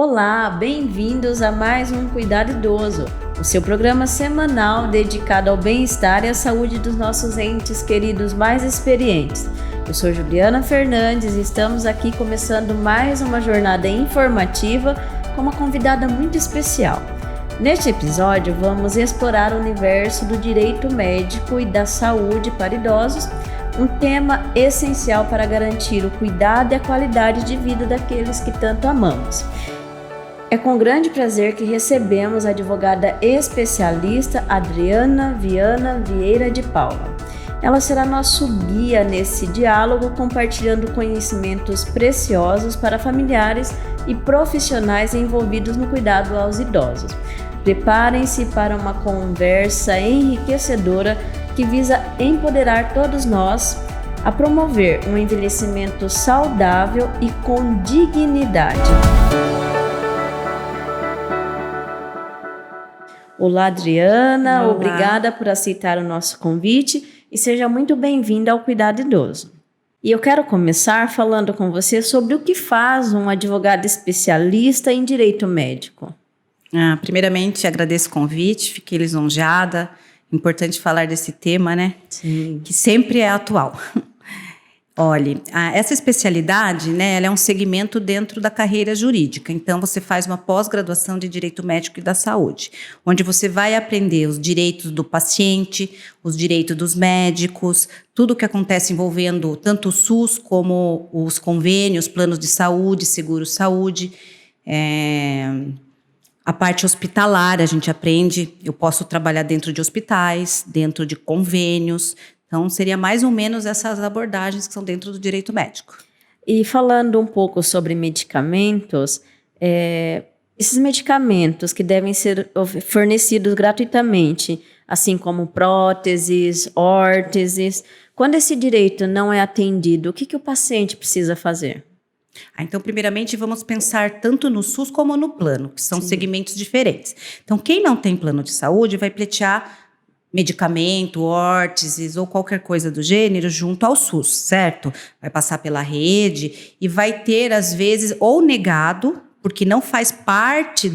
Olá, bem-vindos a mais um Cuidado Idoso, o seu programa semanal dedicado ao bem-estar e à saúde dos nossos entes queridos mais experientes. Eu sou Juliana Fernandes e estamos aqui começando mais uma jornada informativa com uma convidada muito especial. Neste episódio, vamos explorar o universo do direito médico e da saúde para idosos, um tema essencial para garantir o cuidado e a qualidade de vida daqueles que tanto amamos. É com grande prazer que recebemos a advogada especialista Adriana Viana Vieira de Paula. Ela será nosso guia nesse diálogo, compartilhando conhecimentos preciosos para familiares e profissionais envolvidos no cuidado aos idosos. Preparem-se para uma conversa enriquecedora que visa empoderar todos nós a promover um envelhecimento saudável e com dignidade. Olá, Adriana. Olá. Obrigada por aceitar o nosso convite e seja muito bem-vinda ao Cuidado Idoso. E eu quero começar falando com você sobre o que faz um advogado especialista em direito médico. Primeiramente, agradeço o convite, fiquei lisonjeada. Importante falar desse tema, né? Sim. Que sempre é atual. Olha, essa especialidade, né, ela é um segmento dentro da carreira jurídica. Então, você faz uma pós-graduação de Direito Médico e da Saúde, onde você vai aprender os direitos do paciente, os direitos dos médicos, tudo o que acontece envolvendo tanto o SUS como os convênios, planos de saúde, seguro-saúde, a parte hospitalar, a gente aprende, eu posso trabalhar dentro de hospitais, dentro de convênios. Então, seria mais ou menos essas abordagens que são dentro do direito médico. E falando um pouco sobre medicamentos, esses medicamentos que devem ser fornecidos gratuitamente, assim como próteses, órteses, quando esse direito não é atendido, o que o paciente precisa fazer? Então, primeiramente, vamos pensar tanto no SUS como no plano, que são Sim. segmentos diferentes. Então, quem não tem plano de saúde vai pleitear medicamento, órteses ou qualquer coisa do gênero junto ao SUS, certo? Vai passar pela rede e vai ter, às vezes, ou negado, porque não faz parte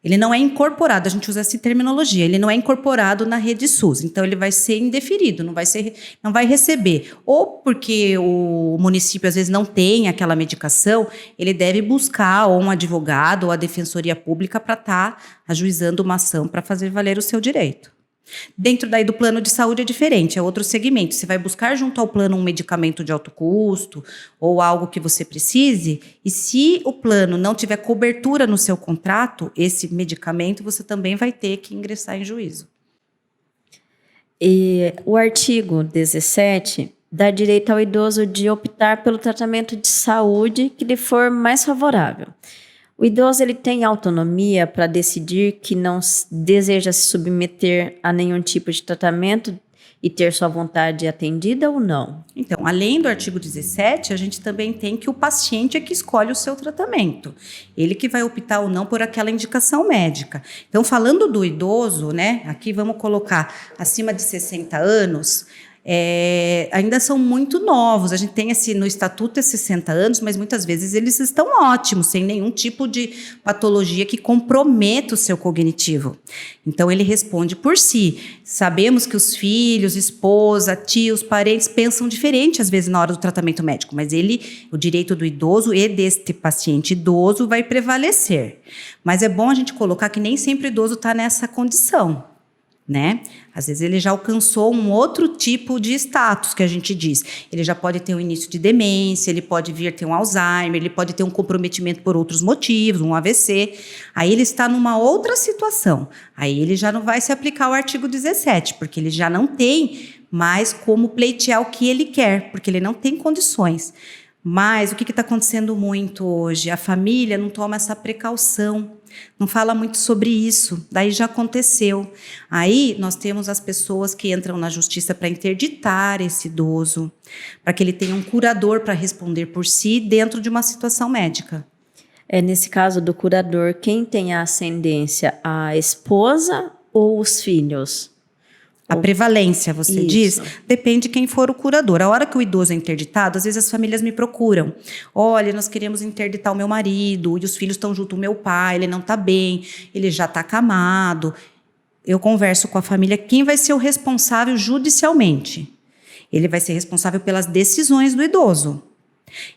ele não é incorporado, a gente usa essa terminologia, ele não é incorporado na rede SUS, então ele vai ser indeferido, não vai receber. Ou porque o município às vezes não tem aquela medicação, ele deve buscar ou um advogado ou a defensoria pública para estar ajuizando uma ação para fazer valer o seu direito. Dentro daí do plano de saúde é diferente, é outro segmento. Você vai buscar junto ao plano um medicamento de alto custo ou algo que você precise, e se o plano não tiver cobertura no seu contrato, esse medicamento você também vai ter que ingressar em juízo. E o artigo 17 dá direito ao idoso de optar pelo tratamento de saúde que lhe for mais favorável. O idoso ele tem autonomia para decidir que não deseja se submeter a nenhum tipo de tratamento e ter sua vontade atendida ou não? Então, além do artigo 17, a gente também tem que o paciente é que escolhe o seu tratamento. Ele que vai optar ou não por aquela indicação médica. Então, falando do idoso, né, aqui vamos colocar acima de 60 anos, ainda são muito novos. A gente tem no estatuto 60 anos, mas muitas vezes eles estão ótimos, sem nenhum tipo de patologia que comprometa o seu cognitivo. Então ele responde por si. Sabemos que os filhos, esposa, tios, parentes pensam diferente às vezes na hora do tratamento médico, mas o direito do idoso e deste paciente idoso vai prevalecer. Mas é bom a gente colocar que nem sempre o idoso está nessa condição, né? Às vezes ele já alcançou um outro tipo de status que a gente diz. Ele já pode ter um início de demência, ele pode vir ter um Alzheimer, ele pode ter um comprometimento por outros motivos, um AVC. Aí ele está numa outra situação. Aí ele já não vai se aplicar o artigo 17, porque ele já não tem mais como pleitear o que ele quer, porque ele não tem condições. Mas o que está acontecendo muito hoje? A família não toma essa precaução, não fala muito sobre isso, daí já aconteceu. Aí nós temos as pessoas que entram na justiça para interditar esse idoso, para que ele tenha um curador para responder por si dentro de uma situação médica. Nesse caso do curador, quem tem a ascendência, a esposa ou os filhos? A prevalência, você Isso. diz, depende de quem for o curador. A hora que o idoso é interditado, às vezes as famílias me procuram. Olha, nós queremos interditar o meu marido, e os filhos estão junto do meu pai, ele não está bem, ele já está acamado. Eu converso com a família, quem vai ser o responsável judicialmente? Ele vai ser responsável pelas decisões do idoso.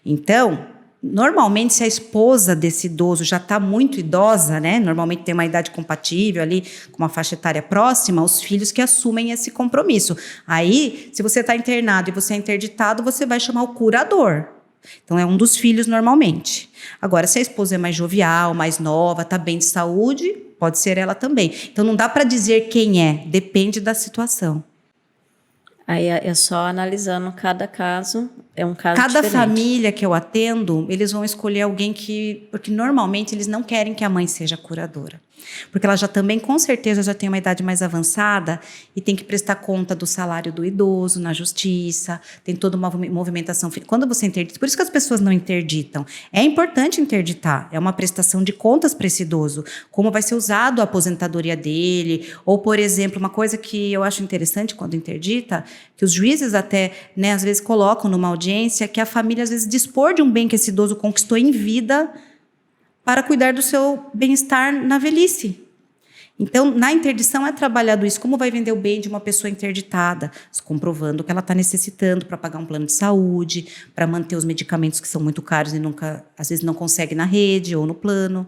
Então, normalmente, se a esposa desse idoso já está muito idosa, né? Normalmente tem uma idade compatível ali, com uma faixa etária próxima, os filhos que assumem esse compromisso. Aí, se você está internado e você é interditado, você vai chamar o curador. Então, é um dos filhos normalmente. Agora, se a esposa é mais jovial, mais nova, está bem de saúde, pode ser ela também. Então, não dá para dizer quem é, depende da situação. Aí é só analisando cada caso, é um caso Cada diferente. família que eu atendo, eles vão escolher alguém porque normalmente eles não querem que a mãe seja curadora. Porque ela já também, com certeza, já tem uma idade mais avançada e tem que prestar conta do salário do idoso na justiça, tem toda uma movimentação. Quando você interdita, por isso que as pessoas não interditam. É importante interditar, é uma prestação de contas para esse idoso, como vai ser usado a aposentadoria dele, ou, por exemplo, uma coisa que eu acho interessante quando interdita, que os juízes até, né, às vezes colocam numa audiência, que a família às vezes dispor de um bem que esse idoso conquistou em vida para cuidar do seu bem-estar na velhice. Então, na interdição é trabalhado isso, como vai vender o bem de uma pessoa interditada, comprovando que ela está necessitando para pagar um plano de saúde, para manter os medicamentos que são muito caros e às vezes não consegue na rede ou no plano.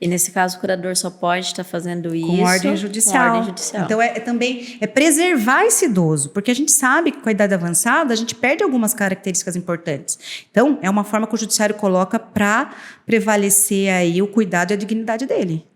E nesse caso, o curador só pode estar fazendo isso com ordem judicial. Então, também preservar esse idoso, porque a gente sabe que com a idade avançada, a gente perde algumas características importantes. Então, é uma forma que o judiciário coloca para prevalecer aí o cuidado e a dignidade dele.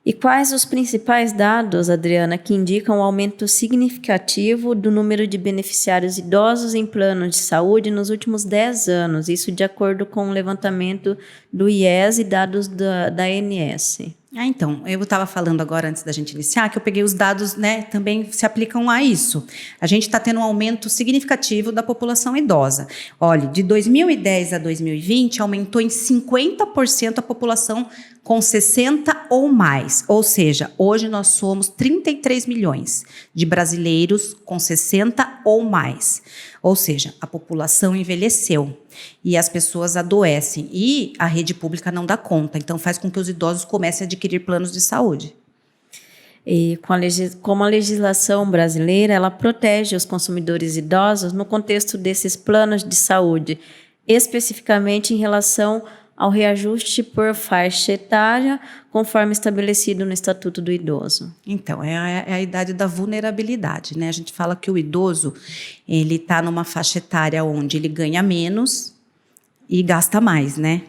E quais os principais dados, Adriana, que indicam o aumento significativo do número de beneficiários idosos em plano de saúde nos últimos 10 anos? Isso de acordo com o levantamento do IES e dados da ANS. Então, eu estava falando agora, antes da gente iniciar, que eu peguei os dados, né, também se aplicam a isso. A gente está tendo um aumento significativo da população idosa. Olha, de 2010 a 2020, aumentou em 50% a população com 60 ou mais. Ou seja, hoje nós somos 33 milhões de brasileiros com 60 ou mais. Ou seja, a população envelheceu e as pessoas adoecem e a rede pública não dá conta. Então, faz com que os idosos comecem a adquirir planos de saúde. E como a legislação brasileira, ela protege os consumidores idosos no contexto desses planos de saúde, especificamente em relação ao reajuste por faixa etária, conforme estabelecido no Estatuto do Idoso. Então, é a idade da vulnerabilidade, né? A gente fala que o idoso, ele está numa faixa etária onde ele ganha menos e gasta mais, né?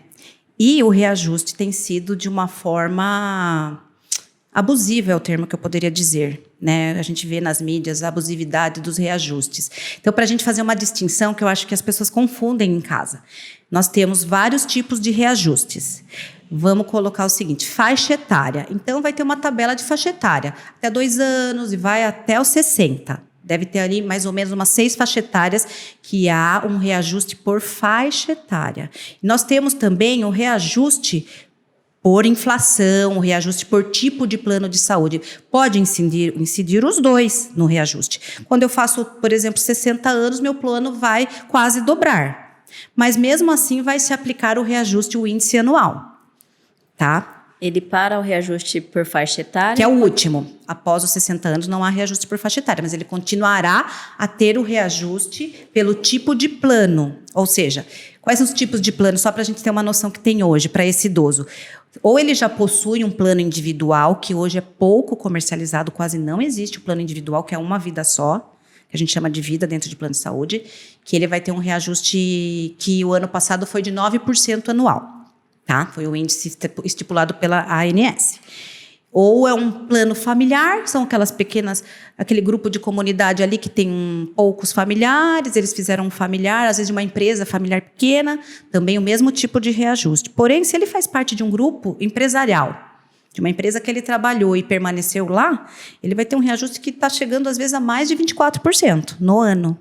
E o reajuste tem sido de uma forma abusiva, é o termo que eu poderia dizer, né? A gente vê nas mídias a abusividade dos reajustes. Então, para a gente fazer uma distinção, que eu acho que as pessoas confundem em casa, nós temos vários tipos de reajustes. Vamos colocar o seguinte, faixa etária. Então, vai ter uma tabela de faixa etária, até 2 anos e vai até os 60. Deve ter ali mais ou menos umas 6 faixas etárias que há um reajuste por faixa etária. Nós temos também o reajuste por inflação, o reajuste por tipo de plano de saúde. Pode incidir os dois no reajuste. Quando eu faço, por exemplo, 60 anos, meu plano vai quase dobrar. Mas mesmo assim vai se aplicar o reajuste, o índice anual. Tá? Ele para o reajuste por faixa etária? Que é o último. Após os 60 anos não há reajuste por faixa etária, mas ele continuará a ter o reajuste pelo tipo de plano. Ou seja, quais são os tipos de plano? Só para a gente ter uma noção que tem hoje para esse idoso. Ou ele já possui um plano individual, que hoje é pouco comercializado, quase não existe o plano individual, que é uma vida só, que a gente chama de vida dentro de plano de saúde, que ele vai ter um reajuste que o ano passado foi de 9% anual. Tá? Foi o índice estipulado pela ANS. Ou é um plano familiar, são aquele grupo de comunidade ali que tem poucos familiares, eles fizeram um familiar, às vezes de uma empresa familiar pequena, também o mesmo tipo de reajuste. Porém, se ele faz parte de um grupo empresarial, de uma empresa que ele trabalhou e permaneceu lá, ele vai ter um reajuste que está chegando às vezes a mais de 24% no ano.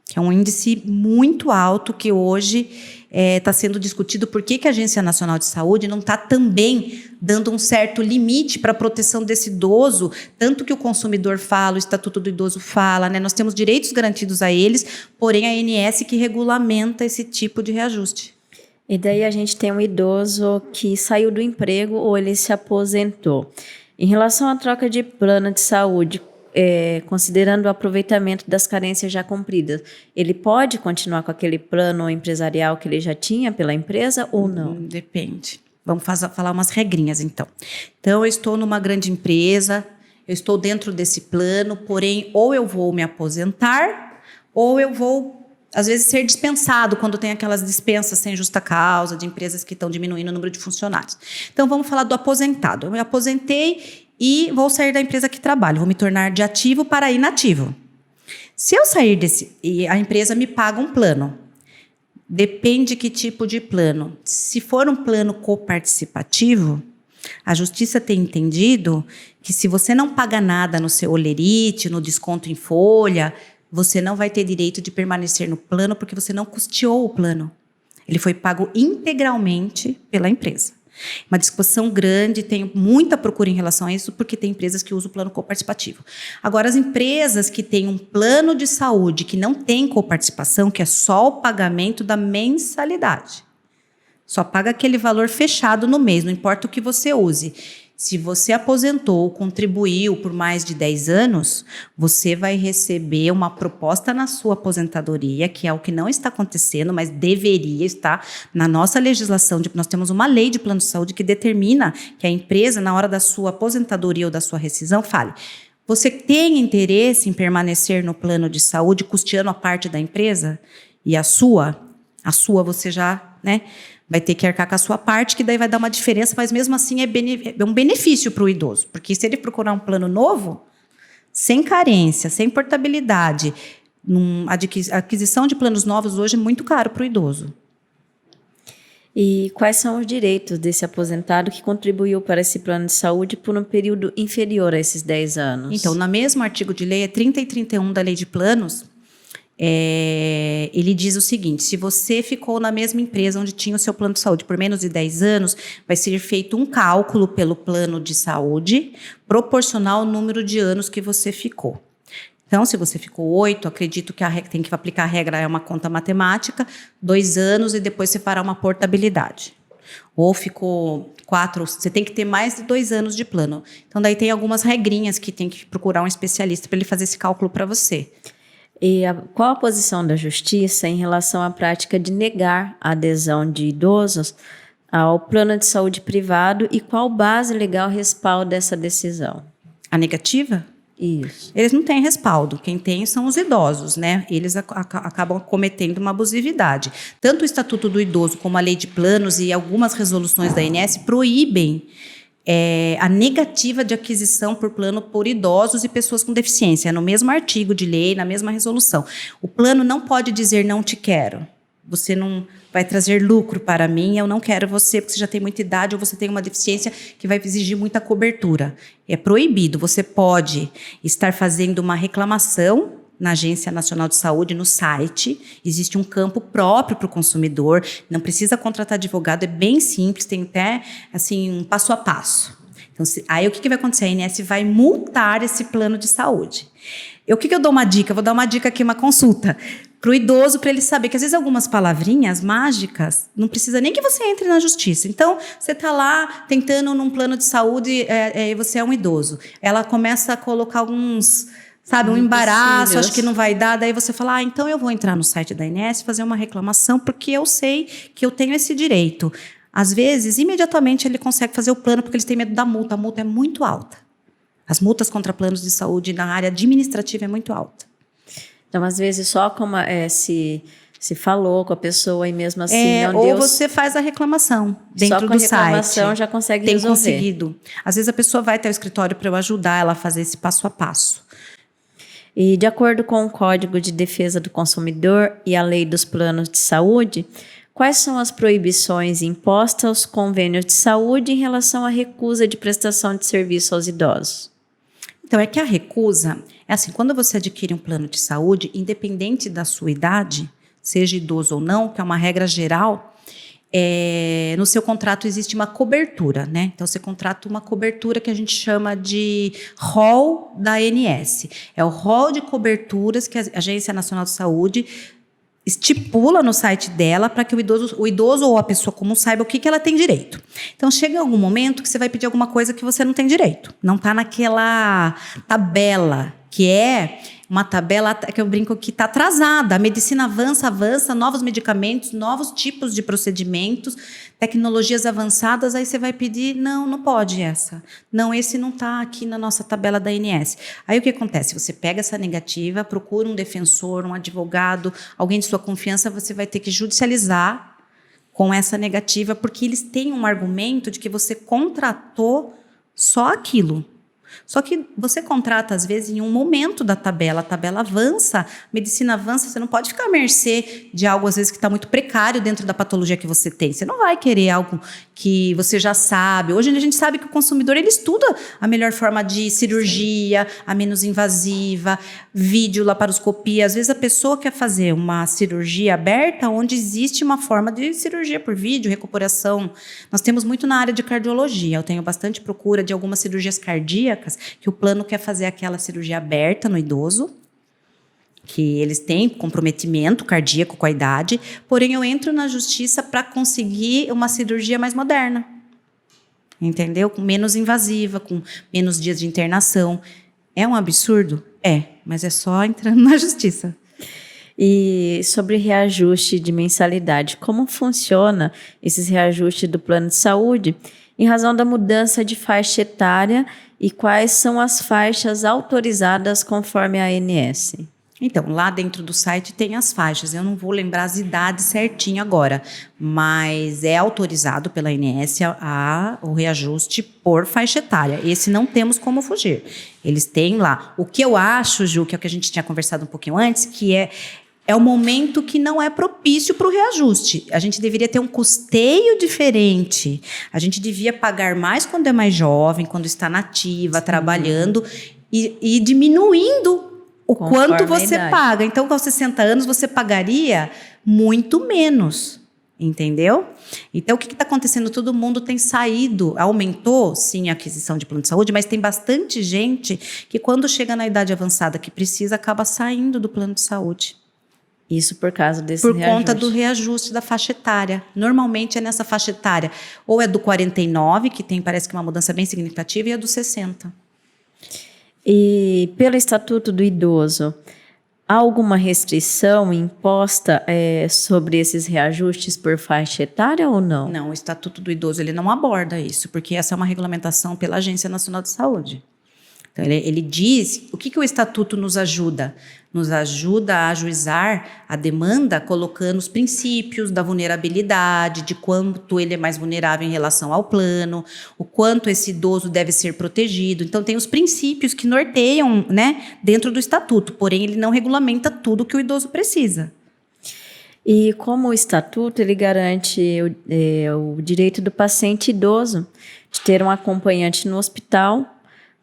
que é um índice muito alto que hoje está sendo discutido por que a Agência Nacional de Saúde não está também dando um certo limite para a proteção desse idoso, tanto que o consumidor fala, o Estatuto do Idoso fala, né? Nós temos direitos garantidos a eles, porém a ANS que regulamenta esse tipo de reajuste. E daí a gente tem um idoso que saiu do emprego ou ele se aposentou. Em relação à troca de plano de saúde, considerando o aproveitamento das carências já cumpridas, ele pode continuar com aquele plano empresarial que ele já tinha pela empresa ou não? Depende. Vamos falar umas regrinhas, então. Então, eu estou numa grande empresa, eu estou dentro desse plano, porém, ou eu vou me aposentar, ou eu vou, às vezes, ser dispensado quando tem aquelas dispensas sem justa causa, de empresas que estão diminuindo o número de funcionários. Então, vamos falar do aposentado. Eu me aposentei e vou sair da empresa que trabalho, vou me tornar de ativo para inativo. Se eu sair e a empresa me paga um plano, depende que tipo de plano. Se for um plano coparticipativo, a Justiça tem entendido que se você não paga nada no seu holerite, no desconto em folha, você não vai ter direito de permanecer no plano porque você não custeou o plano. Ele foi pago integralmente pela empresa. Uma discussão grande, tem muita procura em relação a isso, porque tem empresas que usam o plano coparticipativo. Agora, as empresas que têm um plano de saúde que não tem coparticipação, que é só o pagamento da mensalidade, só paga aquele valor fechado no mês, não importa o que você use. Se você aposentou ou contribuiu por mais de 10 anos, você vai receber uma proposta na sua aposentadoria, que é o que não está acontecendo, mas deveria estar na nossa legislação. Nós temos uma lei de plano de saúde que determina que a empresa, na hora da sua aposentadoria ou da sua rescisão, fale: você tem interesse em permanecer no plano de saúde custeando a parte da empresa? E a sua você já, né, vai ter que arcar com a sua parte, que daí vai dar uma diferença, mas mesmo assim é um benefício para o idoso, porque se ele procurar um plano novo, sem carência, sem portabilidade, a aquisição de planos novos hoje é muito caro para o idoso. E quais são os direitos desse aposentado que contribuiu para esse plano de saúde por um período inferior a esses 10 anos? Então, no mesmo artigo de lei, 30 e 31 da Lei de Planos, ele diz o seguinte: se você ficou na mesma empresa onde tinha o seu plano de saúde por menos de 10 anos, vai ser feito um cálculo pelo plano de saúde proporcional ao número de anos que você ficou. Então, se você ficou 8, acredito que tem que aplicar a regra, é uma conta matemática, 2 anos e depois você fará uma portabilidade. Ou ficou 4, você tem que ter mais de 2 anos de plano. Então, daí tem algumas regrinhas que tem que procurar um especialista para ele fazer esse cálculo para você. E qual a posição da Justiça em relação à prática de negar a adesão de idosos ao plano de saúde privado e qual base legal respalda essa decisão? A negativa? Isso. Eles não têm respaldo. Quem tem são os idosos, né? Eles acabam cometendo uma abusividade. Tanto o Estatuto do Idoso como a Lei de Planos e algumas resoluções da ANS proíbem a negativa de aquisição por plano por idosos e pessoas com deficiência. É no mesmo artigo de lei, na mesma resolução. O plano não pode dizer não te quero. Você não vai trazer lucro para mim, eu não quero você porque você já tem muita idade ou você tem uma deficiência que vai exigir muita cobertura. É proibido. Você pode estar fazendo uma reclamação na Agência Nacional de Saúde, no site, existe um campo próprio para o consumidor, não precisa contratar advogado, é bem simples, tem até assim, um passo a passo. Então, aí o que vai acontecer? A ANS vai multar esse plano de saúde. O que eu dou uma dica? Vou dar uma dica aqui, uma consulta para o idoso, para ele saber que às vezes algumas palavrinhas mágicas, não precisa nem que você entre na justiça. Então, você está lá tentando num plano de saúde, e você é um idoso. Ela começa a colocar alguns... Sabe, um embaraço, acho que não vai dar. Daí você fala, então eu vou entrar no site da ANS, fazer uma reclamação, porque eu sei que eu tenho esse direito. Às vezes, imediatamente ele consegue fazer o plano, porque eles têm medo da multa. A multa é muito alta. As multas contra planos de saúde na área administrativa é muito alta. Então, às vezes, só como se falou com a pessoa e mesmo assim não ou deu... você faz a reclamação dentro do site. Só com a reclamação já consegue resolver. Tem conseguido. Às vezes a pessoa vai até o escritório para eu ajudar ela a fazer esse passo a passo. E de acordo com o Código de Defesa do Consumidor e a Lei dos Planos de Saúde, quais são as proibições impostas aos convênios de saúde em relação à recusa de prestação de serviço aos idosos? Então, é que a recusa, é assim, quando você adquire um plano de saúde, independente da sua idade, seja idoso ou não, que é uma regra geral, no seu contrato existe uma cobertura, né? Então, você contrata uma cobertura que a gente chama de rol da ANS. É o rol de coberturas que a Agência Nacional de Saúde estipula no site dela para que o idoso ou a pessoa comum saiba o que ela tem direito. Então, chega algum momento que você vai pedir alguma coisa que você não tem direito. Não está naquela tabela, que é uma tabela que eu brinco que está atrasada. A medicina avança, novos medicamentos, novos tipos de procedimentos, tecnologias avançadas, aí você vai pedir, não pode essa. Não, esse não está aqui na nossa tabela da ANS. Aí o que acontece? Você pega essa negativa, procura um defensor, um advogado, alguém de sua confiança, você vai ter que judicializar com essa negativa, porque eles têm um argumento de que você contratou só aquilo. Só que você contrata, às vezes, em um momento da tabela, a tabela avança, a medicina avança, você não pode ficar à mercê de algo, às vezes, que está muito precário dentro da patologia que você tem. Você não vai querer algo que você já sabe. Hoje a gente sabe que o consumidor, ele estuda a melhor forma de cirurgia, a menos invasiva, vídeo, laparoscopia. Às vezes a pessoa quer fazer uma cirurgia aberta onde existe uma forma de cirurgia por vídeo, recuperação. Nós temos muito na área de cardiologia. Eu tenho bastante procura de algumas cirurgias cardíacas que o plano quer fazer aquela cirurgia aberta no idoso, que eles têm comprometimento cardíaco com a idade, porém eu entro na justiça para conseguir uma cirurgia mais moderna, entendeu? Com menos invasiva, com menos dias de internação. É um absurdo? É, mas é só entrando na justiça. E sobre reajuste de mensalidade, como funciona esses reajustes do plano de saúde em razão da mudança de faixa etária e quais são as faixas autorizadas conforme a ANS? Então, lá dentro do site tem as faixas. Eu não vou lembrar as idades certinho agora, mas é autorizado pela ANS o reajuste por faixa etária. Esse não temos como fugir. Eles têm lá. O que eu acho, Ju, que é o que a gente tinha conversado um pouquinho antes, que é o momento que não é propício para o reajuste. A gente deveria ter um custeio diferente. A gente devia pagar mais quando é mais jovem, quando está nativa, trabalhando, e diminuindo o quanto você paga. Então, com 60 anos, você pagaria muito menos, entendeu? Então, o que está acontecendo? Todo mundo tem saído, aumentou, sim, a aquisição de plano de saúde, mas tem bastante gente que, quando chega na idade avançada que precisa, acaba saindo do plano de saúde. Isso por causa desse reajuste. Por conta do reajuste da faixa etária. Normalmente é nessa faixa etária. Ou é do 49, que tem, parece que uma mudança bem significativa, e é do 60. E pelo Estatuto do Idoso, há alguma restrição imposta sobre esses reajustes por faixa etária ou não? Não, o Estatuto do Idoso ele não aborda isso, porque essa é uma regulamentação pela Agência Nacional de Saúde. Então, ele diz, o que o Estatuto nos ajuda? Nos ajuda a ajuizar a demanda colocando os princípios da vulnerabilidade, de quanto ele é mais vulnerável em relação ao plano, o quanto esse idoso deve ser protegido. Então, tem os princípios que norteiam, né, dentro do Estatuto, porém ele não regulamenta tudo que o idoso precisa. E como o Estatuto, ele garante o direito do paciente idoso de ter um acompanhante no hospital.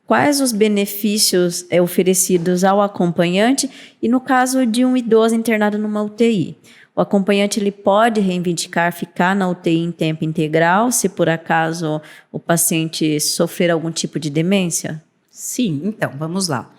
Quais os benefícios oferecidos ao acompanhante e no caso de um idoso internado numa UTI? O acompanhante ele pode reivindicar ficar na UTI em tempo integral se por acaso o paciente sofrer algum tipo de demência? Sim, então, vamos lá.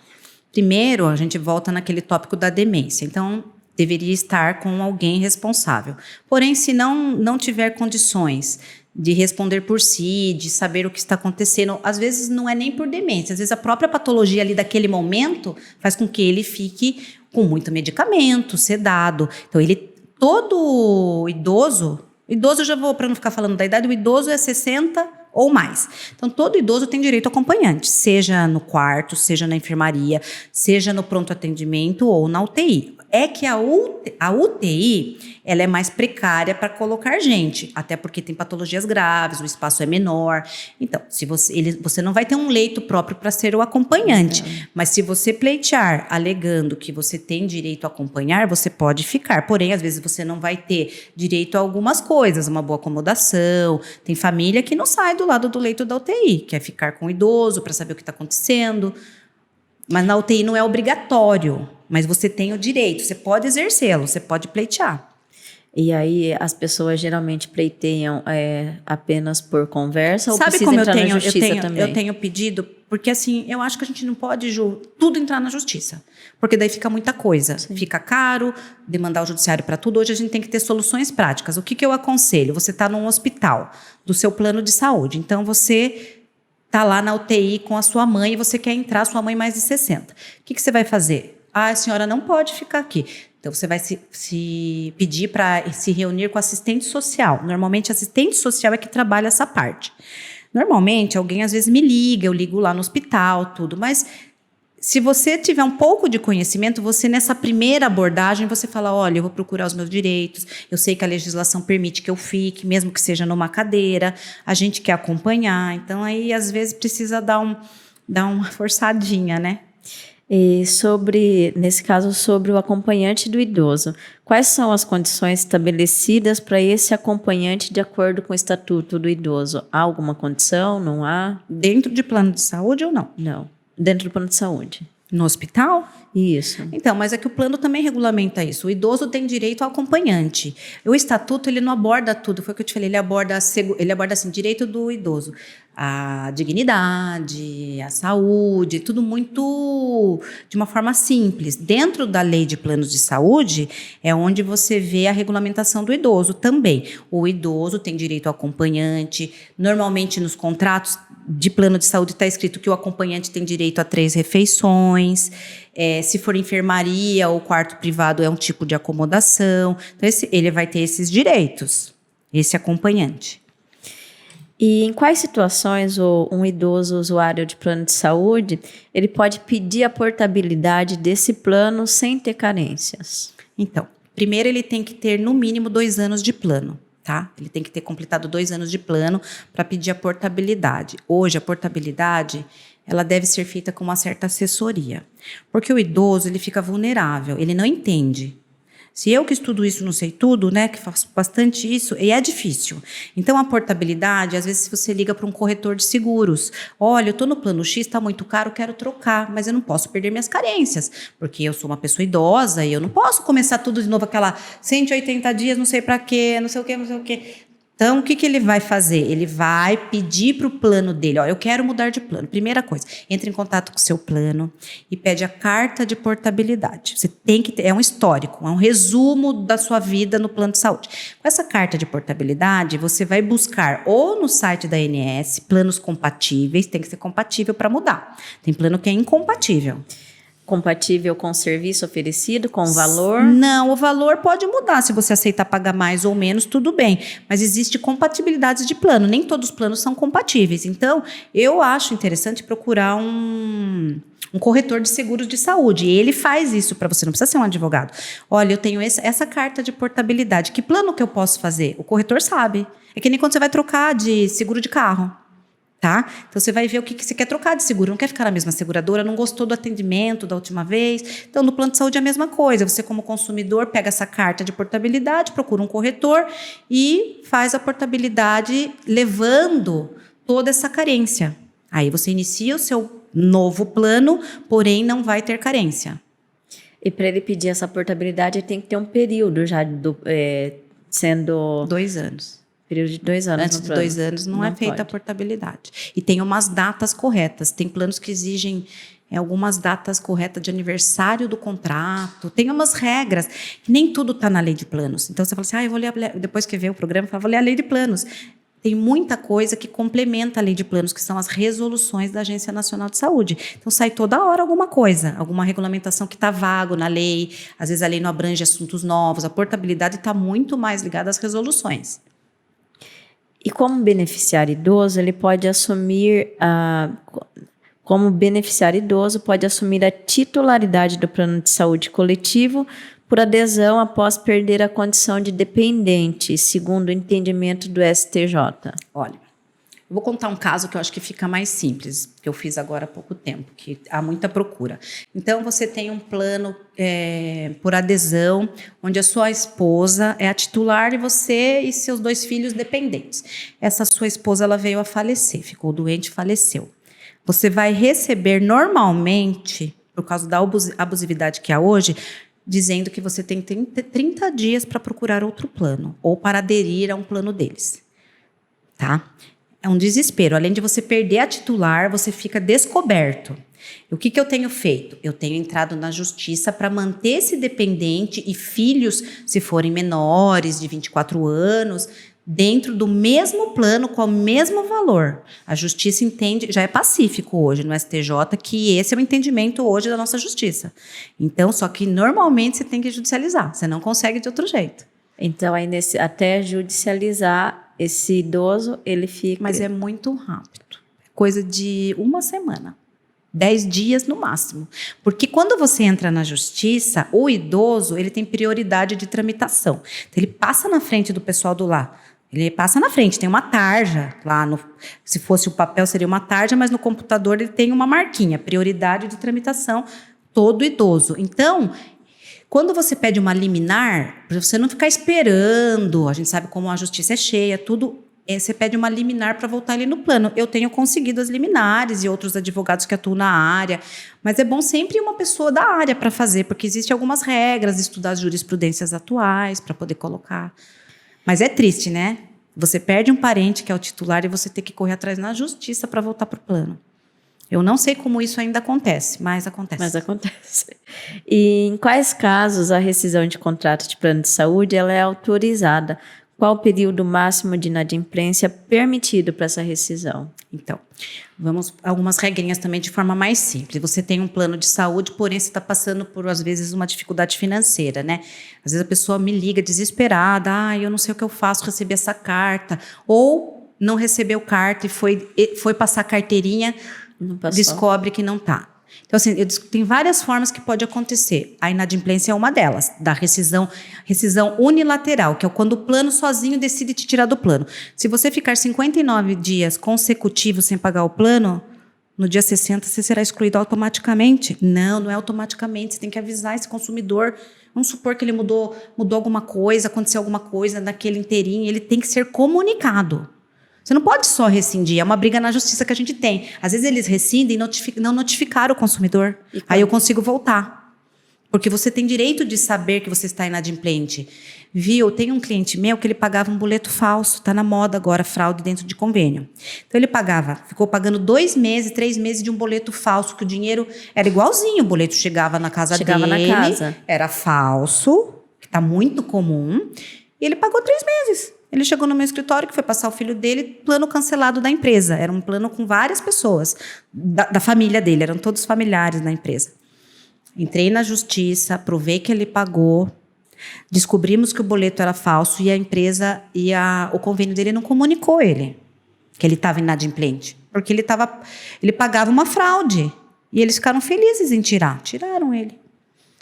Primeiro, a gente volta naquele tópico da demência. Então, deveria estar com alguém responsável. Porém, se não tiver condições de responder por si, de saber o que está acontecendo. Às vezes não é nem por demência, às vezes a própria patologia ali daquele momento faz com que ele fique com muito medicamento, sedado. Então, todo idoso já vou, para não ficar falando da idade, o idoso é 60 ou mais. Então, todo idoso tem direito a acompanhante, seja no quarto, seja na enfermaria, seja no pronto atendimento ou na UTI. É que a UTI ela é mais precária para colocar gente, até porque tem patologias graves, o espaço é menor. Então, se você não vai ter um leito próprio para ser o acompanhante, mas se você pleitear alegando que você tem direito a acompanhar, você pode ficar. Porém, às vezes você não vai ter direito a algumas coisas, uma boa acomodação. Tem família que não sai do lado do leito da UTI, quer ficar com o idoso para saber o que está acontecendo. Mas na UTI não é obrigatório, mas você tem o direito, você pode exercê-lo, você pode pleitear. E aí as pessoas geralmente pleiteiam apenas por conversa ou Sabe precisa como entrar na justiça também? eu tenho pedido? Porque assim, eu acho que a gente não pode tudo entrar na justiça. Porque daí fica muita coisa. Sim. Fica caro, demandar o judiciário para tudo. Hoje a gente tem que ter soluções práticas. O que eu aconselho? Você está num hospital do seu plano de saúde. Então você está lá na UTI com a sua mãe e você quer entrar, sua mãe mais de 60. O que você vai fazer? A senhora não pode ficar aqui. Então, você vai se pedir para se reunir com assistente social. Normalmente, assistente social é que trabalha essa parte. Normalmente, alguém às vezes me liga, eu ligo lá no hospital, tudo. Mas, se você tiver um pouco de conhecimento, você nessa primeira abordagem, você fala, olha, eu vou procurar os meus direitos, eu sei que a legislação permite que eu fique, mesmo que seja numa cadeira, a gente quer acompanhar. Então, aí, às vezes, precisa dar uma forçadinha, né? E nesse caso, sobre o acompanhante do idoso, quais são as condições estabelecidas para esse acompanhante de acordo com o Estatuto do Idoso? Há alguma condição? Não há? Dentro de plano de saúde ou não? Não, dentro do plano de saúde. No hospital? Isso. Então, mas é que o plano também regulamenta isso. O idoso tem direito ao acompanhante. O estatuto, ele não aborda tudo. Foi o que eu te falei, ele aborda assim, direito do idoso. A dignidade, a saúde, tudo muito de uma forma simples. Dentro da lei de planos de saúde, é onde você vê a regulamentação do idoso também. O idoso tem direito ao acompanhante. Normalmente, nos contratos de plano de saúde está escrito que o acompanhante tem direito a 3 refeições. Se for enfermaria ou quarto privado, é um tipo de acomodação. Então, ele vai ter esses direitos, esse acompanhante. E em quais situações um idoso usuário de plano de saúde, ele pode pedir a portabilidade desse plano sem ter carências? Então, primeiro ele tem que ter no mínimo 2 anos de plano, tá? Ele tem que ter completado 2 anos de plano para pedir a portabilidade. Hoje, a portabilidade, ela deve ser feita com uma certa assessoria. Porque o idoso, ele fica vulnerável, ele não entende. Se eu que estudo isso não sei tudo, né, que faço bastante isso, e é difícil. Então, a portabilidade, às vezes, se você liga para um corretor de seguros, olha, eu estou no plano X, está muito caro, quero trocar, mas eu não posso perder minhas carências, porque eu sou uma pessoa idosa e eu não posso começar tudo de novo, aquela 180 dias, não sei para quê, não sei o quê, não sei o quê. Então, o que ele vai fazer? Ele vai pedir para o plano dele, eu quero mudar de plano. Primeira coisa, entre em contato com o seu plano e pede a carta de portabilidade. Você tem que ter, é um histórico, é um resumo da sua vida no plano de saúde. Com essa carta de portabilidade, você vai buscar ou no site da ANS, planos compatíveis, tem que ser compatível para mudar. Tem plano que é incompatível. Compatível com o serviço oferecido, com o valor? Não, o valor pode mudar. Se você aceitar pagar mais ou menos, tudo bem. Mas existe compatibilidade de plano. Nem todos os planos são compatíveis. Então, eu acho interessante procurar um corretor de seguros de saúde. E ele faz isso para você, não precisa ser um advogado. Olha, eu tenho essa carta de portabilidade. Que plano que eu posso fazer? O corretor sabe. É que nem quando você vai trocar de seguro de carro. Tá? Então, você vai ver o que você quer trocar de seguro. Não quer ficar na mesma seguradora, não gostou do atendimento da última vez. Então, no plano de saúde é a mesma coisa. Você, como consumidor, pega essa carta de portabilidade, procura um corretor e faz a portabilidade levando toda essa carência. Aí, você inicia o seu novo plano, porém, não vai ter carência. E para ele pedir essa portabilidade, ele tem que ter um período já sendo... 2 anos. Período de 2 anos. Antes de 2 anos não é feita a portabilidade. E tem umas datas corretas. Tem planos que exigem algumas datas corretas de aniversário do contrato. Tem umas regras. Nem tudo está na lei de planos. Então, você fala assim, eu vou ler depois que ver o programa, vou ler a lei de planos. Tem muita coisa que complementa a lei de planos, que são as resoluções da Agência Nacional de Saúde. Então, sai toda hora alguma coisa, alguma regulamentação que está vago na lei. Às vezes, a lei não abrange assuntos novos. A portabilidade está muito mais ligada às resoluções. E como beneficiário idoso, ele pode assumir como beneficiário idoso, pode assumir a titularidade do plano de saúde coletivo por adesão após perder a condição de dependente, segundo o entendimento do STJ. Olha, eu vou contar um caso que eu acho que fica mais simples, que eu fiz agora há pouco tempo, que há muita procura. Então, você tem um plano por adesão, onde a sua esposa é a titular e você e seus 2 filhos dependentes. Essa sua esposa, ela veio a falecer, ficou doente e faleceu. Você vai receber normalmente, por causa da abusividade que há hoje, dizendo que você tem 30 dias para procurar outro plano ou para aderir a um plano deles, tá? É um desespero. Além de você perder a titular, você fica descoberto. O que eu tenho feito? Eu tenho entrado na justiça para manter esse dependente e filhos, se forem menores de 24 anos, dentro do mesmo plano, com o mesmo valor. A justiça entende, já é pacífico hoje no STJ, que esse é o entendimento hoje da nossa justiça. Então, só que normalmente você tem que judicializar, você não consegue de outro jeito. Então, aí até judicializar esse idoso, ele fica... Mas é muito rápido. Coisa de 1 semana. 10 dias no máximo. Porque quando você entra na justiça, o idoso, ele tem prioridade de tramitação. Então, ele passa na frente do pessoal do lar. Ele passa na frente, tem uma tarja lá, se fosse o papel seria uma tarja, mas no computador ele tem uma marquinha, prioridade de tramitação, todo idoso. Então, quando você pede uma liminar, para você não ficar esperando, a gente sabe como a justiça é cheia, tudo, você pede uma liminar para voltar ali no plano. Eu tenho conseguido as liminares e outros advogados que atuam na área, mas é bom sempre uma pessoa da área para fazer, porque existem algumas regras, estudar as jurisprudências atuais para poder colocar. Mas é triste, né? Você perde um parente que é o titular e você tem que correr atrás na justiça para voltar para o plano. Eu não sei como isso ainda acontece, mas acontece. Mas acontece. E em quais casos a rescisão de contrato de plano de saúde ela é autorizada? Qual o período máximo de inadimplência permitido para essa rescisão? Então, vamos algumas regrinhas também de forma mais simples. Você tem um plano de saúde, porém você está passando por, às vezes, uma dificuldade financeira, né? Às vezes a pessoa me liga desesperada, eu não sei o que eu faço, recebi essa carta. Ou não recebeu carta e foi passar a carteirinha, descobre que não está. Então, assim, tem várias formas que pode acontecer. A inadimplência é uma delas, da rescisão unilateral, que é quando o plano sozinho decide te tirar do plano. Se você ficar 59 dias consecutivos sem pagar o plano, no dia 60 você será excluído automaticamente. Não é automaticamente, você tem que avisar esse consumidor. Vamos supor que ele mudou alguma coisa, aconteceu alguma coisa naquele inteirinho, ele tem que ser comunicado. Você não pode só rescindir, é uma briga na justiça que a gente tem. Às vezes eles rescindem e não notificaram o consumidor. Aí eu consigo voltar. Porque você tem direito de saber que você está inadimplente. Viu? Tem um cliente meu que ele pagava um boleto falso. Está na moda agora, fraude dentro de convênio. Então ele ficou pagando 2 meses, 3 meses de um boleto falso, que o dinheiro era igualzinho. O boleto chegava na casa dele. Na casa. Era falso, que está muito comum. E ele pagou 3 meses. Ele chegou no meu escritório, que foi passar o filho dele, plano cancelado da empresa. Era um plano com várias pessoas, da família dele, eram todos familiares da empresa. Entrei na justiça, provei que ele pagou, descobrimos que o boleto era falso e a empresa o convênio dele não comunicou ele, que ele estava inadimplente, porque ele pagava uma fraude. E eles ficaram felizes em tiraram ele.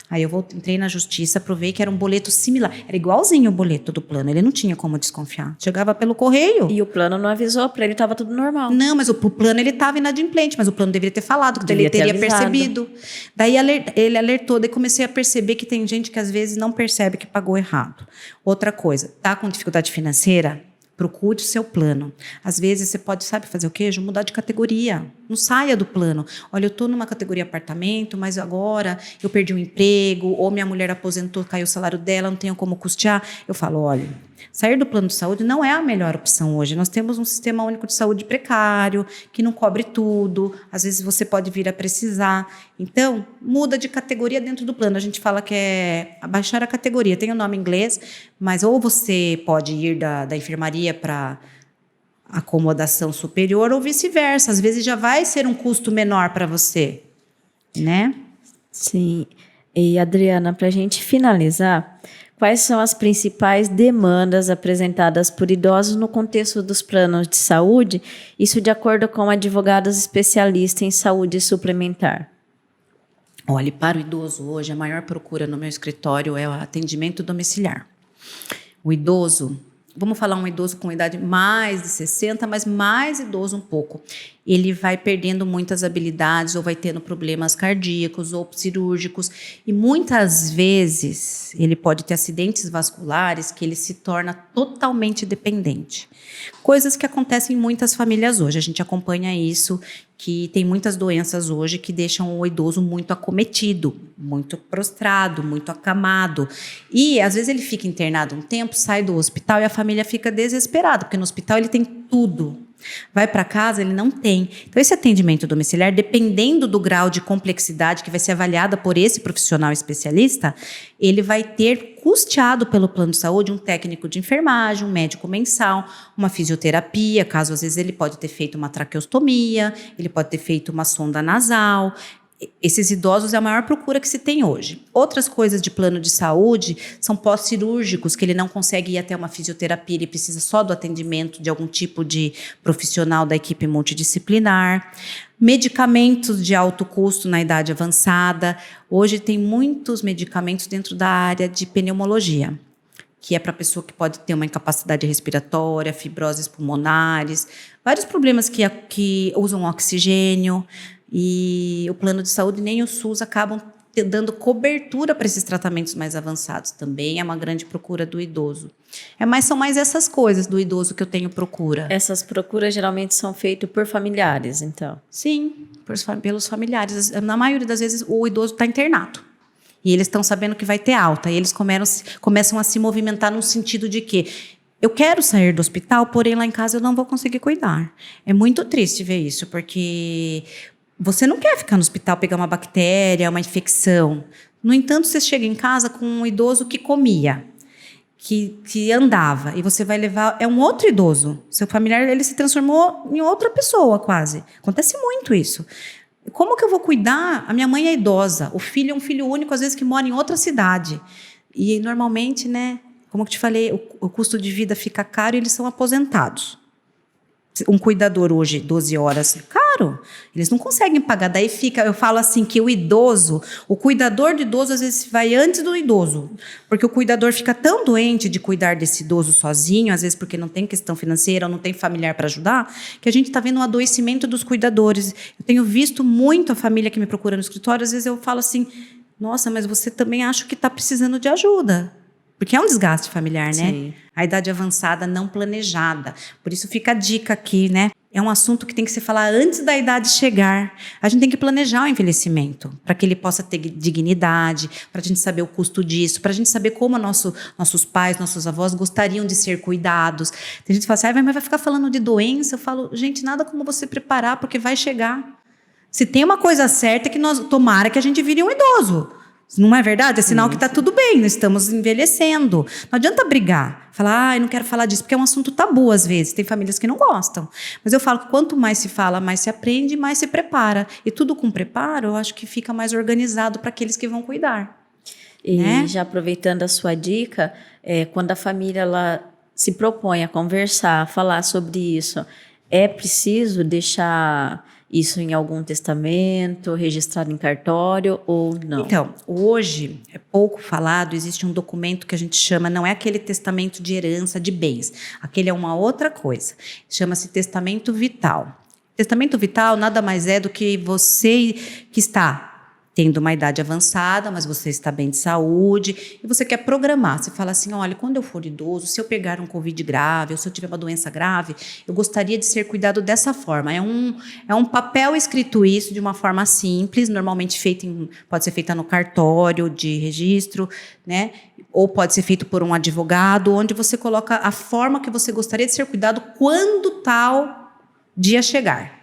Aí entrei na justiça, provei que era um boleto similar. Era igualzinho o boleto do plano, ele não tinha como desconfiar. Chegava pelo correio. E o plano não avisou, para ele estava tudo normal. Não, mas o plano ele estava inadimplente, mas o plano deveria ter falado, que ele teria percebido. Daí ele alertou, daí comecei a perceber que tem gente que às vezes não percebe que pagou errado. Outra coisa, tá com dificuldade financeira? Procure o seu plano. Às vezes você pode, sabe fazer o quê? Mudar de categoria. Não saia do plano. Olha, eu estou numa categoria apartamento, mas agora eu perdi um emprego, ou minha mulher aposentou, caiu o salário dela, não tenho como custear. Eu falo, olha, sair do plano de saúde não é a melhor opção hoje. Nós temos um sistema único de saúde precário, que não cobre tudo. Às vezes você pode vir a precisar. Então, muda de categoria dentro do plano. A gente fala que é abaixar a categoria. Tem o nome em inglês, mas ou você pode ir da enfermaria para acomodação superior ou vice-versa. Às vezes já vai ser um custo menor para você, né? Sim. E, Adriana, para a gente finalizar, quais são as principais demandas apresentadas por idosos no contexto dos planos de saúde? Isso de acordo com advogados especialistas em saúde suplementar. Olha, para o idoso hoje, a maior procura no meu escritório é o atendimento domiciliar. O idoso, vamos falar um idoso com idade mais de 60, mas mais idoso um pouco. Ele vai perdendo muitas habilidades ou vai tendo problemas cardíacos ou cirúrgicos. E muitas vezes ele pode ter acidentes vasculares que ele se torna totalmente dependente. Coisas que acontecem em muitas famílias hoje. A gente acompanha isso, que tem muitas doenças hoje que deixam o idoso muito acometido, muito prostrado, muito acamado. E às vezes ele fica internado um tempo, sai do hospital e a família fica desesperada, porque no hospital ele tem tudo. Vai para casa, ele não tem. Então, esse atendimento domiciliar, dependendo do grau de complexidade que vai ser avaliada por esse profissional especialista, ele vai ter custeado pelo plano de saúde um técnico de enfermagem, um médico mensal, uma fisioterapia, caso às vezes ele pode ter feito uma traqueostomia, ele pode ter feito uma sonda nasal. Esses idosos é a maior procura que se tem hoje. Outras coisas de plano de saúde são pós-cirúrgicos, que ele não consegue ir até uma fisioterapia, ele precisa só do atendimento de algum tipo de profissional da equipe multidisciplinar. Medicamentos de alto custo na idade avançada. Hoje tem muitos medicamentos dentro da área de pneumologia, que é para pessoa que pode ter uma incapacidade respiratória, fibroses pulmonares, vários problemas que usam oxigênio. E o plano de saúde nem o SUS acabam dando cobertura para esses tratamentos mais avançados. Também é uma grande procura do idoso. São mais essas coisas do idoso que eu tenho procura. Essas procuras geralmente são feitas por familiares, então? Sim, pelos familiares. Na maioria das vezes o idoso está internado. E eles estão sabendo que vai ter alta. E eles começam a se movimentar no sentido de que eu quero sair do hospital, porém lá em casa eu não vou conseguir cuidar. É muito triste ver isso, porque você não quer ficar no hospital, pegar uma bactéria, uma infecção. No entanto, você chega em casa com um idoso que comia, que andava, e você vai levar... É um outro idoso. Seu familiar, ele se transformou em outra pessoa, quase. Acontece muito isso. Como que eu vou cuidar? A minha mãe é idosa. O filho é um filho único, às vezes, que mora em outra cidade. E, normalmente, né, como eu te falei, o custo de vida fica caro e eles são aposentados. Um cuidador hoje, 12 horas, caro. Eles não conseguem pagar. Daí eu falo assim que o cuidador do idoso às vezes vai antes do idoso. Porque o cuidador fica tão doente de cuidar desse idoso sozinho, às vezes porque não tem questão financeira ou não tem familiar para ajudar, que a gente está vendo um adoecimento dos cuidadores. Eu tenho visto muito a família que me procura no escritório, às vezes eu falo assim, nossa, mas você também acha que está precisando de ajuda. Porque é um desgaste familiar, né? Sim. A idade avançada não planejada. Por isso fica a dica aqui, né? É um assunto que tem que se falar antes da idade chegar. A gente tem que planejar o envelhecimento, para que ele possa ter dignidade, para a gente saber o custo disso, para a gente saber como nossos pais, nossos avós gostariam de ser cuidados. Tem gente que fala assim, mas vai ficar falando de doença? Eu falo, gente, nada como você preparar, porque vai chegar. Se tem uma coisa certa é que tomara que a gente vire um idoso. Não é verdade? É sinal que está tudo bem, nós estamos envelhecendo. Não adianta brigar, falar, eu não quero falar disso, porque é um assunto tabu às vezes. Tem famílias que não gostam. Mas eu falo que quanto mais se fala, mais se aprende, mais se prepara. E tudo com preparo, eu acho que fica mais organizado para aqueles que vão cuidar. E né? já aproveitando a sua dica, quando a família ela se propõe a conversar, a falar sobre isso, é preciso deixar isso em algum testamento, registrado em cartório ou não? Então, hoje é pouco falado, existe um documento que a gente chama, não é aquele testamento de herança de bens, aquele é uma outra coisa, chama-se testamento vital. Testamento vital nada mais é do que você que está tendo uma idade avançada, mas você está bem de saúde e você quer programar. Você fala assim, olha, quando eu for idoso, se eu pegar um Covid grave ou se eu tiver uma doença grave, eu gostaria de ser cuidado dessa forma. É um papel escrito isso de uma forma simples, normalmente pode ser feita no cartório de registro, né? Ou pode ser feito por um advogado, onde você coloca a forma que você gostaria de ser cuidado quando tal dia chegar.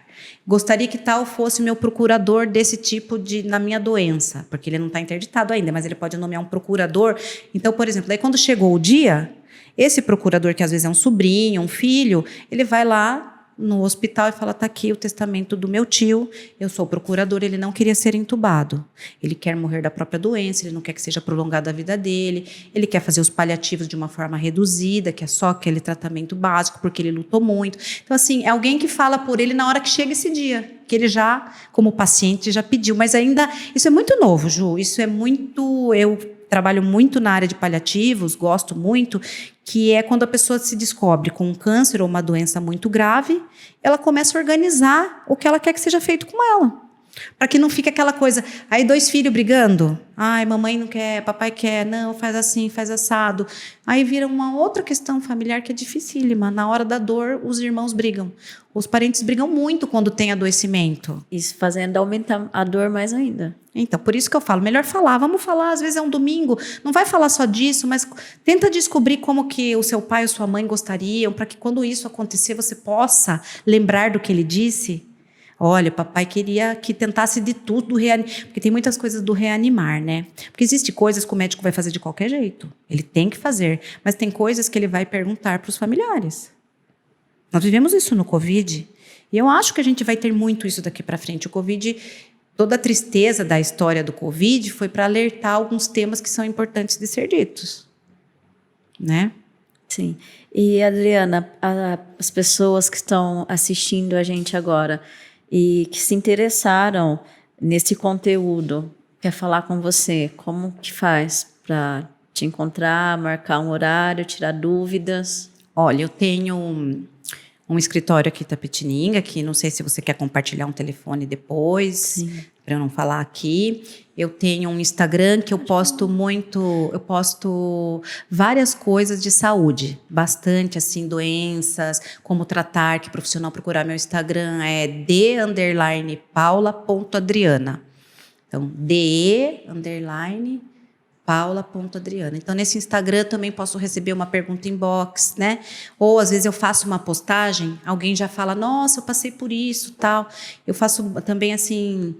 Gostaria que tal fosse meu procurador desse tipo na minha doença, porque ele não está interditado ainda, mas ele pode nomear um procurador. Então, por exemplo, daí quando chegou o dia, esse procurador, que às vezes é um sobrinho, um filho, ele vai lá no hospital e fala, está aqui o testamento do meu tio, eu sou o procurador, ele não queria ser entubado. Ele quer morrer da própria doença, ele não quer que seja prolongada a vida dele, ele quer fazer os paliativos de uma forma reduzida, que é só aquele tratamento básico, porque ele lutou muito. Então, assim, é alguém que fala por ele na hora que chega esse dia, que ele já, como paciente, já pediu. Mas ainda, isso é muito novo, Ju, isso é muito... Eu trabalho muito na área de paliativos, gosto muito, que é quando a pessoa se descobre com um câncer ou uma doença muito grave, ela começa a organizar o que ela quer que seja feito com ela. Para que não fique aquela coisa, aí 2 filhos brigando, ai, mamãe não quer, papai quer, não, faz assim, faz assado. Aí vira uma outra questão familiar que é dificílima. Na hora da dor, os irmãos brigam. Os parentes brigam muito quando tem adoecimento. Isso fazendo aumentar a dor mais ainda. Então, por isso que eu falo, melhor falar, vamos falar, às vezes é um domingo, não vai falar só disso, mas tenta descobrir como que o seu pai ou sua mãe gostariam, para que quando isso acontecer, você possa lembrar do que ele disse. Olha, o papai queria que tentasse de tudo, porque tem muitas coisas do reanimar, né? Porque existem coisas que o médico vai fazer de qualquer jeito. Ele tem que fazer, mas tem coisas que ele vai perguntar para os familiares. Nós vivemos isso no Covid, e eu acho que a gente vai ter muito isso daqui para frente. O Covid, toda a tristeza da história do Covid foi para alertar alguns temas que são importantes de ser ditos, né? Sim. E, Adriana, as pessoas que estão assistindo a gente agora e que se interessaram nesse conteúdo, quer falar com você, como que faz para te encontrar, marcar um horário, tirar dúvidas? Olha, eu tenho um escritório aqui em Itapetininga, que não sei se você quer compartilhar um telefone depois, para eu não falar aqui. Eu tenho um Instagram que eu posto várias coisas de saúde, bastante assim, doenças, como tratar, que profissional procurar. Meu Instagram é de_paula.adriana. Então, de_paula.adriana. Então, nesse Instagram também posso receber uma pergunta inbox, né? Ou, às vezes, eu faço uma postagem, alguém já fala, nossa, eu passei por isso, tal. Eu faço também, assim,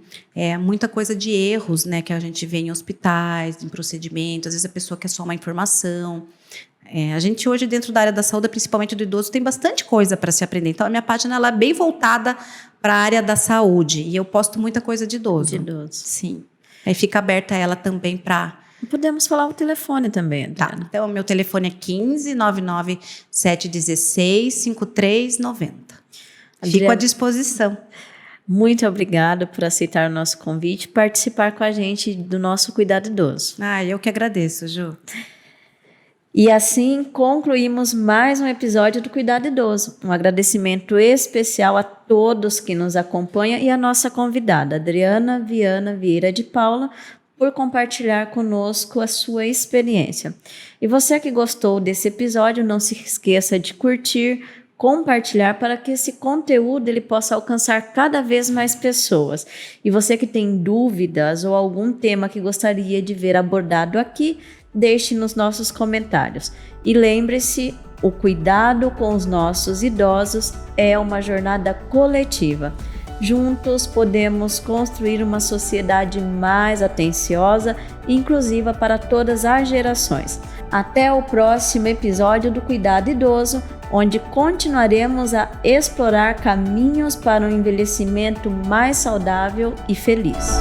muita coisa de erros, né? Que a gente vê em hospitais, em procedimentos. Às vezes, a pessoa quer só uma informação. A gente hoje, dentro da área da saúde, principalmente do idoso, tem bastante coisa para se aprender. Então, a minha página ela é bem voltada para a área da saúde. E eu posto muita coisa de idoso. De idoso. Sim. Aí fica aberta ela também para... Podemos falar o telefone também, Adriana. Tá, então meu telefone é 15 99 716 5390. Fico à disposição. Muito obrigada por aceitar o nosso convite e participar com a gente do nosso Cuidado Idoso. Eu que agradeço, Ju. E assim concluímos mais um episódio do Cuidado Idoso. Um agradecimento especial a todos que nos acompanham e a nossa convidada, Adriana Viana Vieira de Paula, por compartilhar conosco a sua experiência. E você que gostou desse episódio, não se esqueça de curtir, compartilhar para que esse conteúdo ele possa alcançar cada vez mais pessoas. E você que tem dúvidas ou algum tema que gostaria de ver abordado aqui, deixe nos nossos comentários. E lembre-se, o cuidado com os nossos idosos é uma jornada coletiva. Juntos podemos construir uma sociedade mais atenciosa e inclusiva para todas as gerações. Até o próximo episódio do Cuidado Idoso, onde continuaremos a explorar caminhos para um envelhecimento mais saudável e feliz.